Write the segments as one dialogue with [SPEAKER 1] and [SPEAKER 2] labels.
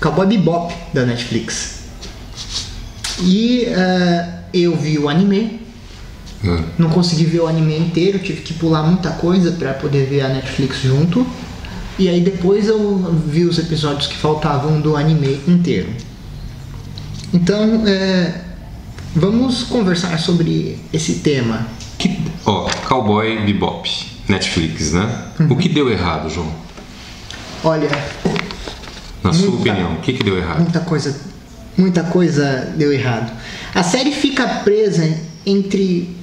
[SPEAKER 1] Cowboy Bebop da Netflix. E eu vi o anime. Não consegui ver o anime inteiro, tive que pular muita coisa para poder ver a Netflix junto. E aí depois eu vi os episódios que faltavam do anime inteiro. Então, vamos conversar sobre esse tema.
[SPEAKER 2] Cowboy Bebop, Netflix, né? O que deu errado, João?
[SPEAKER 1] Olha,
[SPEAKER 2] na sua opinião, o que deu errado?
[SPEAKER 1] Muita coisa deu errado. A série fica presa entre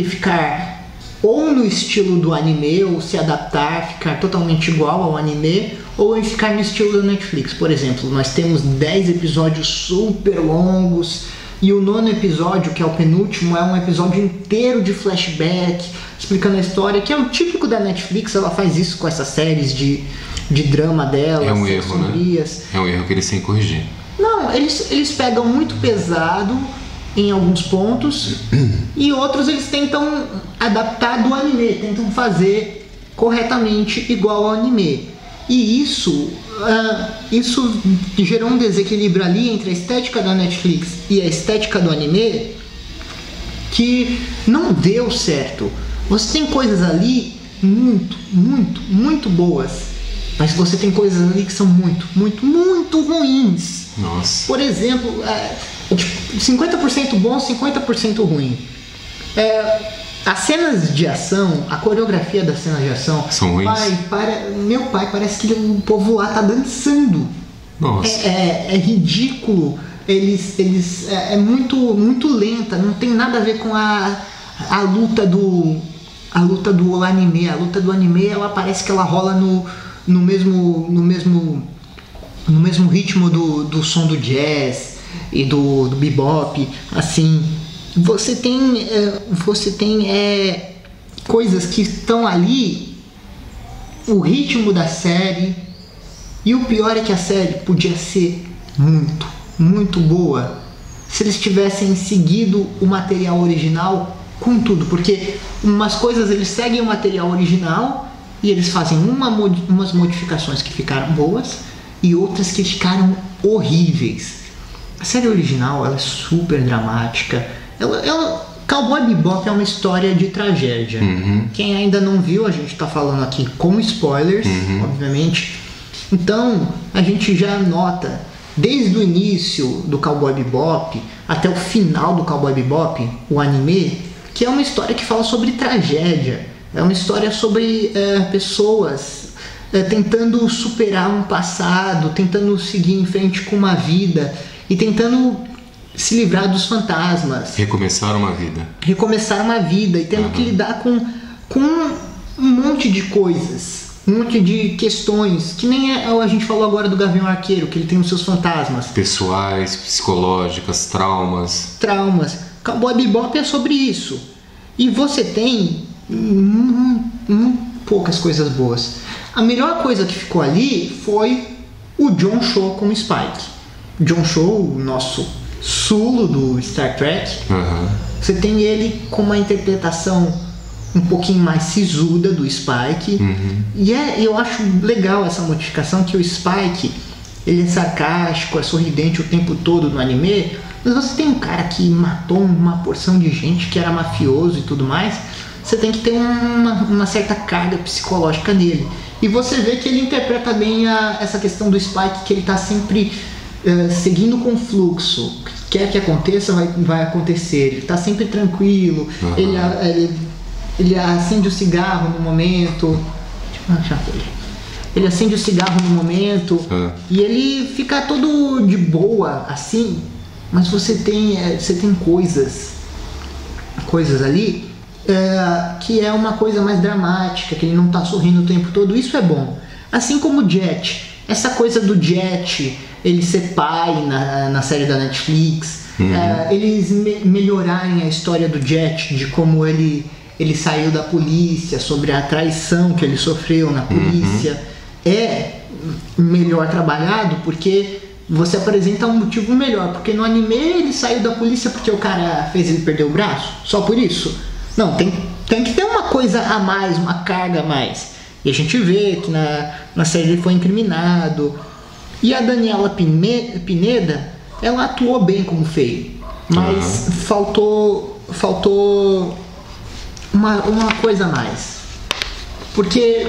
[SPEAKER 1] ficar ou no estilo do anime, ou se adaptar, ficar totalmente igual ao anime, ou em ficar no estilo da Netflix. Por exemplo, nós temos 10 episódios super longos, e o 9º episódio, que é o penúltimo, é um episódio inteiro de flashback, explicando a história, que é o típico da Netflix. Ela faz isso com essas séries de drama dela.
[SPEAKER 2] É um erro, sombrias, né? É um erro que eles têm que corrigir.
[SPEAKER 1] Não, eles pegam muito pesado em alguns pontos e outros eles tentam adaptar do anime, tentam fazer corretamente igual ao anime. E isso gerou um desequilíbrio ali entre a estética da Netflix e a estética do anime que não deu certo. Você tem coisas ali muito boas, mas você tem coisas ali que são muito ruins.
[SPEAKER 2] Nossa.
[SPEAKER 1] Por exemplo, 50% bom, 50% ruim. As cenas de ação, a coreografia das cenas de ação
[SPEAKER 2] são ruins.
[SPEAKER 1] Meu pai, parece que o povo lá tá dançando.
[SPEAKER 2] Nossa.
[SPEAKER 1] É ridículo. É muito lenta. Não tem nada a ver com a luta do anime. A luta do anime, ela parece que ela rola no mesmo ritmo do som do jazz e do bebop. Assim, você tem coisas que estão ali, o ritmo da série, e o pior é que a série podia ser muito boa se eles tivessem seguido o material original com tudo, porque umas coisas eles seguem o material original e eles fazem umas modificações que ficaram boas e outras que ficaram horríveis. A série original, ela é super dramática. Cowboy Bebop é uma história de tragédia. Quem ainda não viu, a gente está falando aqui com spoilers, obviamente. Então, a gente já nota, desde o início do Cowboy Bebop até o final do Cowboy Bebop, o anime, que é uma história que fala sobre tragédia. É uma história sobre pessoas tentando superar um passado, tentando seguir em frente com uma vida e tentando se livrar dos fantasmas.
[SPEAKER 2] Recomeçar uma vida. E tendo que lidar com um monte de coisas, um monte de questões, que nem a gente falou agora do Gavião Arqueiro, que ele tem os seus fantasmas. Pessoais, psicológicas, traumas.
[SPEAKER 1] Cowboy Bebop é sobre isso. E você tem poucas coisas boas. A melhor coisa que ficou ali foi o John Cho como Spike. John Cho, o nosso Sulu do Star Trek. Você tem ele com uma interpretação um pouquinho mais sisuda do Spike. E eu acho legal essa modificação, que o Spike, ele é sarcástico, é sorridente o tempo todo no anime, mas você tem um cara que matou uma porção de gente, que era mafioso e tudo mais, você tem que ter uma certa carga psicológica nele. E você vê que ele interpreta bem essa questão do Spike, que ele está sempre seguindo com o fluxo. Quer que aconteça, vai acontecer. Ele está sempre tranquilo. Ele acende o cigarro no momento. Ele acende o cigarro no momento e ele fica todo de boa, assim. Mas você tem coisas ali que é uma coisa mais dramática, que ele não está sorrindo o tempo todo. Isso é bom. Assim como o Jet. Essa coisa do Jet, ele ser pai na série da Netflix, eles melhorarem a história do Jet, de como ele saiu da polícia, sobre a traição que ele sofreu na polícia, é melhor trabalhado, porque você apresenta um motivo melhor. Porque no anime ele saiu da polícia porque o cara fez ele perder o braço, só por isso. Não, tem que ter uma coisa a mais, uma carga a mais. E a gente vê que na série ele foi incriminado. E a Daniela Pineda, ela atuou bem como Faye, mas faltou uma coisa a mais. Porque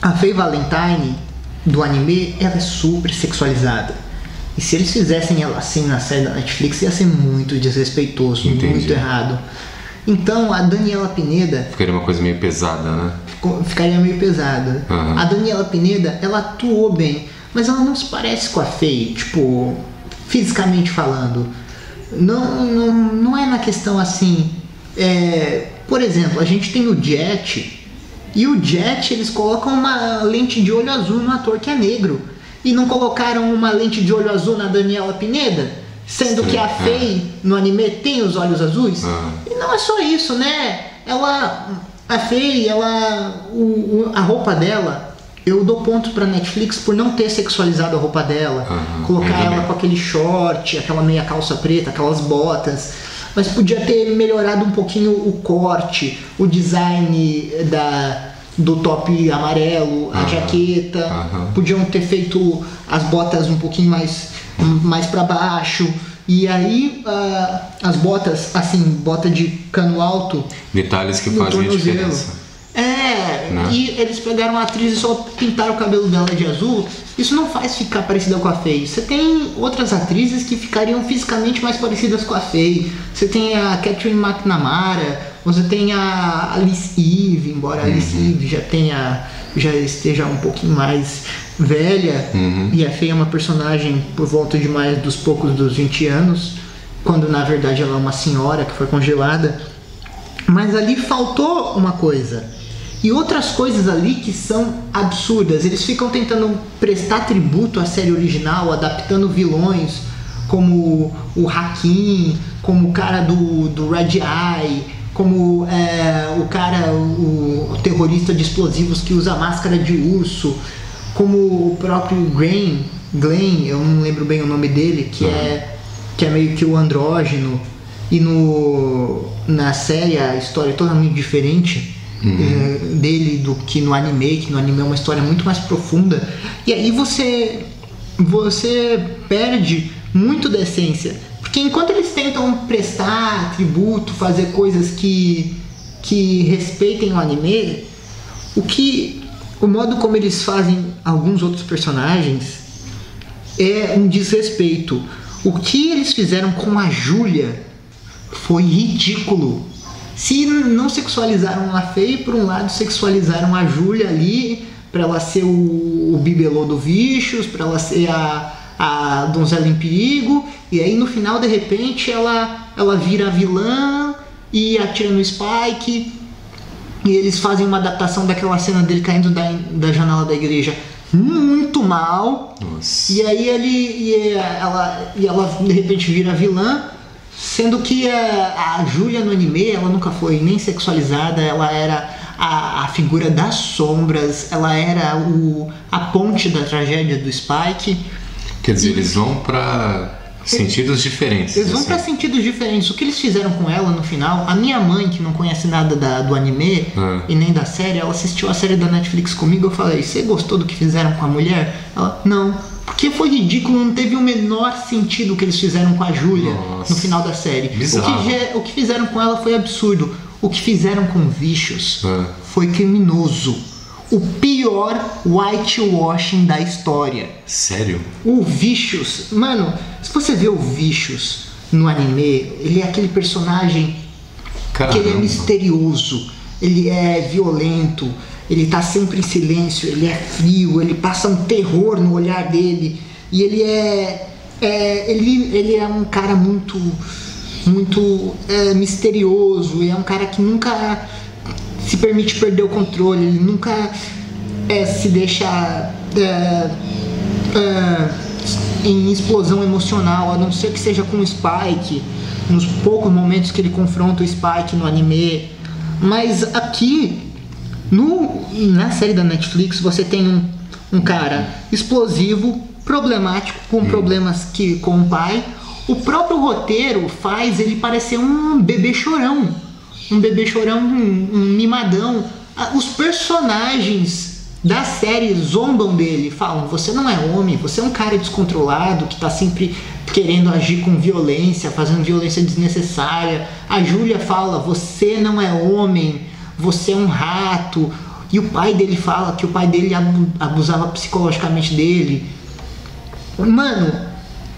[SPEAKER 1] a Faye Valentine do anime, ela é super sexualizada. E se eles fizessem ela assim na série da Netflix, ia ser muito desrespeitoso, muito errado. Então a Daniela Pineda...
[SPEAKER 3] Ficaria uma coisa meio pesada, né?
[SPEAKER 1] Ficaria meio pesada. A Daniela Pineda, ela atuou bem, mas ela não se parece com a Faye, tipo, fisicamente falando. Não é na questão assim... por exemplo, a gente tem o Jet... E o Jet, eles colocam uma lente de olho azul no ator que é negro. E não colocaram uma lente de olho azul na Daniela Pineda? Sendo que a Faye, no anime, tem os olhos azuis? E não é só isso, né? A Faye, a roupa dela, eu dou pontos pra Netflix por não ter sexualizado a roupa dela. Colocar ela com aquele short, aquela meia calça preta, aquelas botas... Mas podia ter melhorado um pouquinho o corte, o design do top amarelo, a jaqueta. Podiam ter feito as botas um pouquinho mais para baixo. E aí as botas, assim, bota de cano alto.
[SPEAKER 3] Detalhes que fazem a diferença.
[SPEAKER 1] E eles pegaram a atriz e só pintaram o cabelo dela de azul. Isso não faz ficar parecida com a Faye. Você tem outras atrizes que ficariam fisicamente mais parecidas com a Faye. Você tem a Catherine McNamara, você tem a Alice Eve, embora a Alice Eve já esteja um pouquinho mais velha. E a Faye é uma personagem por volta de mais dos poucos dos 20 anos, quando na verdade ela é uma senhora que foi congelada. Mas ali faltou uma coisa. E outras coisas ali que são absurdas. Eles ficam tentando prestar tributo à série original, adaptando vilões como o Hakim, como o cara do Red Eye, como o terrorista de explosivos que usa máscara de urso, como o próprio Glenn, eu não lembro bem o nome dele, que é meio que o andrógeno. E na série a história é totalmente diferente dele do que no anime, que no anime é uma história muito mais profunda. E aí você perde muito da essência, porque enquanto eles tentam prestar tributo, fazer coisas que respeitem o anime, o modo como eles fazem alguns outros personagens é um desrespeito. O que eles fizeram com a Julia foi ridículo. Se não sexualizaram a Faye, por um lado sexualizaram a Julia ali, pra ela ser o bibelô do Vicious, pra ela ser a donzela em perigo, e aí no final de repente ela vira a vilã e atira no Spike, e eles fazem uma adaptação daquela cena dele caindo da janela da igreja muito mal.
[SPEAKER 3] Nossa.
[SPEAKER 1] E aí ela de repente vira a vilã, sendo que a Julia no anime, ela nunca foi nem sexualizada, ela era a figura das sombras, ela era a ponte da tragédia do Spike.
[SPEAKER 3] Quer dizer, eles vão para sentidos diferentes.
[SPEAKER 1] Eles vão para sentidos diferentes. O que eles fizeram com ela no final, a minha mãe, que não conhece nada do anime e nem da série, ela assistiu a série da Netflix comigo. Eu falei: você gostou do que fizeram com a mulher? Ela: não. Porque foi ridículo, não teve o menor sentido o que eles fizeram com a Julia no final da série. O que fizeram com ela foi absurdo. O que fizeram com o Vicious foi criminoso. O pior whitewashing da história.
[SPEAKER 3] Sério?
[SPEAKER 1] O Vicious, mano, se você vê o Vicious no anime, ele é aquele personagem que ele é misterioso, ele é violento, ele tá sempre em silêncio, ele é frio, ele passa um terror no olhar dele, e ele é um cara muito misterioso, é um cara que nunca se permite perder o controle, ele nunca se deixa em explosão emocional, a não ser que seja com o Spike, nos poucos momentos que ele confronta o Spike no anime. Mas aqui na série da Netflix você tem um cara explosivo, problemático, com problemas com o pai. O próprio roteiro faz ele parecer um bebê chorão, um mimadão. Os personagens da série zombam dele, falam: você não é homem, você é um cara descontrolado que tá sempre querendo agir com violência, fazendo violência desnecessária. A Júlia fala: você não é homem, você é um rato. E o pai dele fala que o pai dele abusava psicologicamente dele. Mano,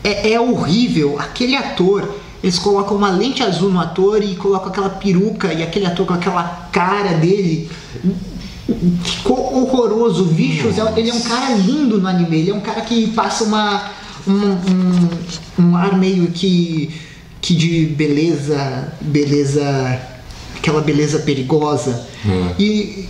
[SPEAKER 1] é horrível. Aquele ator, eles colocam uma lente azul no ator e colocam aquela peruca, e aquele ator com aquela cara dele ficou horroroso. Vichos, ele é um cara lindo no anime. Ele é um cara que passa um ar meio que de beleza, aquela beleza perigosa. Aí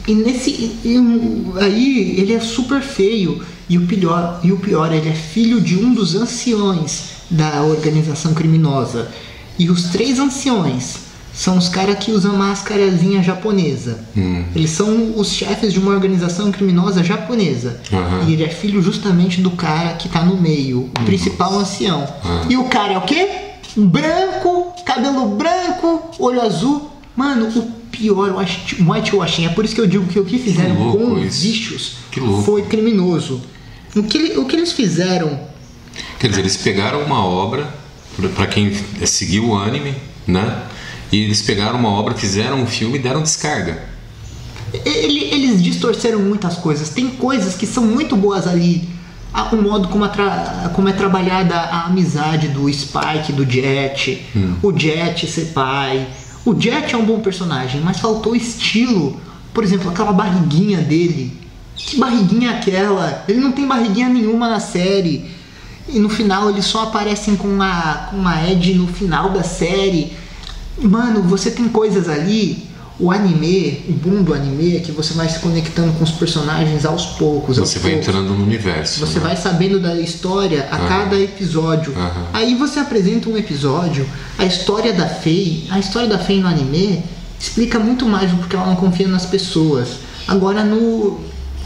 [SPEAKER 1] ele é super feio. E o pior, ele é filho de um dos anciões da organização criminosa. E os 3 anciões são os caras que usam máscarazinha japonesa. Eles são os chefes de uma organização criminosa japonesa. E ele é filho justamente do cara que tá no meio, o principal ancião. E o cara é o quê? Branco, cabelo branco, olho azul. Mano, o pior, whitewashing. É por isso que eu digo que o que fizeram com os bichos foi criminoso. O que eles fizeram...
[SPEAKER 3] Quer dizer, eles pegaram uma obra, pra quem seguiu o anime, né? E eles pegaram uma obra, fizeram um filme e deram descarga.
[SPEAKER 1] Eles distorceram muitas coisas. Tem coisas que são muito boas ali. O modo como é trabalhada a amizade do Spike, do Jet. O Jet ser pai. O Jet é um bom personagem, mas faltou estilo. Por exemplo, aquela barriguinha dele. Que barriguinha é aquela? Ele não tem barriguinha nenhuma na série. E no final eles só aparecem com uma Ed no final da série. Mano, você tem coisas ali. O anime, o boom do anime é que você vai se conectando com os personagens aos poucos.
[SPEAKER 3] Você vai entrando no universo.
[SPEAKER 1] Você vai sabendo da história a cada episódio. Aí você apresenta um episódio, a história da Faye. A história da Faye no anime explica muito mais do porque ela não confia nas pessoas. Agora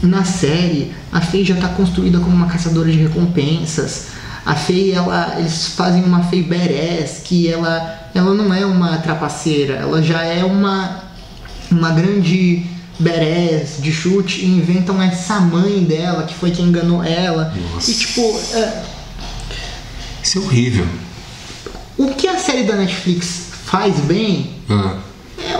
[SPEAKER 1] na série, a Faye já está construída como uma caçadora de recompensas. A Faye, eles fazem uma Faye badass, que ela não é uma trapaceira, ela já é uma grande badass de chute, e inventam essa mãe dela, que foi quem enganou ela.
[SPEAKER 3] Nossa.
[SPEAKER 1] E tipo...
[SPEAKER 3] Isso é horrível.
[SPEAKER 1] O que a série da Netflix faz bem é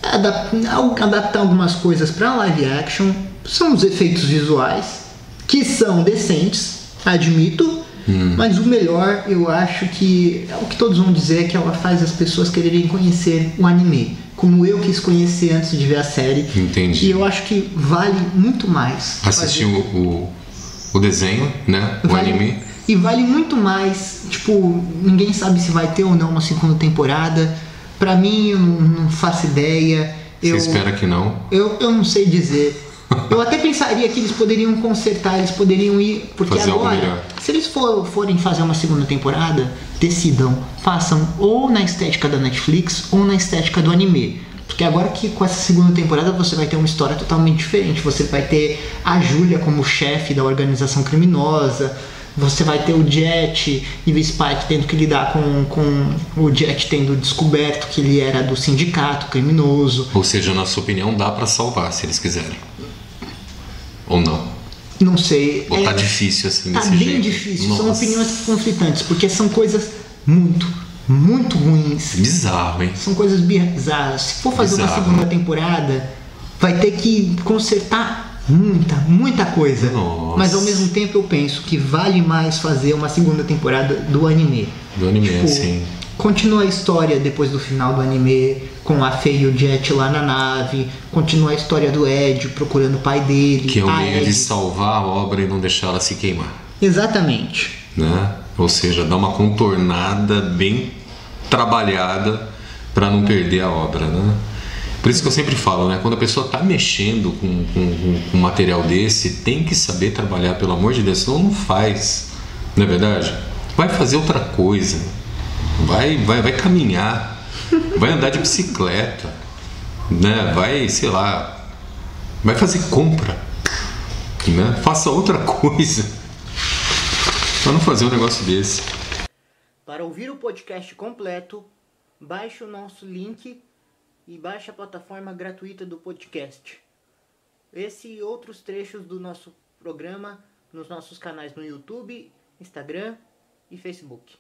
[SPEAKER 1] adaptar algumas coisas para live action. São os efeitos visuais, que são decentes, admito, mas o melhor, eu acho que o que todos vão dizer é que ela faz as pessoas quererem conhecer o anime, como eu quis conhecer antes de ver a série.
[SPEAKER 3] Entendi.
[SPEAKER 1] E eu acho que vale muito mais
[SPEAKER 3] assistir o desenho, né? O anime.
[SPEAKER 1] E vale muito mais. Tipo, ninguém sabe se vai ter ou não uma segunda temporada. Pra mim, eu não faço ideia.
[SPEAKER 3] Você espera que não?
[SPEAKER 1] Eu não sei dizer. Eu até pensaria que eles poderiam consertar, eles poderiam ir... Porque
[SPEAKER 3] fazer
[SPEAKER 1] agora, se eles forem fazer uma segunda temporada, decidam, façam ou na estética da Netflix ou na estética do anime. Porque agora que com essa segunda temporada você vai ter uma história totalmente diferente. Você vai ter a Júlia como chefe da organização criminosa. Você vai ter o Jet e o Spike tendo que lidar com o Jet tendo descoberto que ele era do sindicato criminoso.
[SPEAKER 3] Ou seja, na sua opinião, dá pra salvar se eles quiserem. Ou não?
[SPEAKER 1] Não sei.
[SPEAKER 3] Ou tá difícil assim desse
[SPEAKER 1] jeito? Tá
[SPEAKER 3] bem
[SPEAKER 1] difícil. Nossa. São opiniões conflitantes, porque são coisas muito ruins.
[SPEAKER 3] Bizarro, hein?
[SPEAKER 1] São coisas bizarras. Se for fazer uma segunda temporada, vai ter que consertar muita coisa.
[SPEAKER 3] Nossa.
[SPEAKER 1] Mas ao mesmo tempo eu penso que vale mais fazer uma segunda temporada do anime.
[SPEAKER 3] Do anime, sim.
[SPEAKER 1] Continua a história depois do final do anime, com a Faye e o Jet lá na nave. Continua a história do Ed procurando o pai dele.
[SPEAKER 3] Que é o meio de salvar a obra e não deixar ela se queimar.
[SPEAKER 1] Exatamente.
[SPEAKER 3] Né? Ou seja, dar uma contornada bem trabalhada para não perder a obra, né? Por isso que eu sempre falo, né? Quando a pessoa está mexendo com um material desse, tem que saber trabalhar, pelo amor de Deus, senão não faz, não é verdade? Vai fazer outra coisa, vai caminhar, vai andar de bicicleta, né? Vai, sei lá, vai fazer compra, né? Faça outra coisa, para não fazer um negócio desse.
[SPEAKER 1] Para ouvir o podcast completo, baixe o nosso link e baixe a plataforma gratuita do podcast. esse e outros trechos do nosso programa nos nossos canais no YouTube, Instagram e Facebook.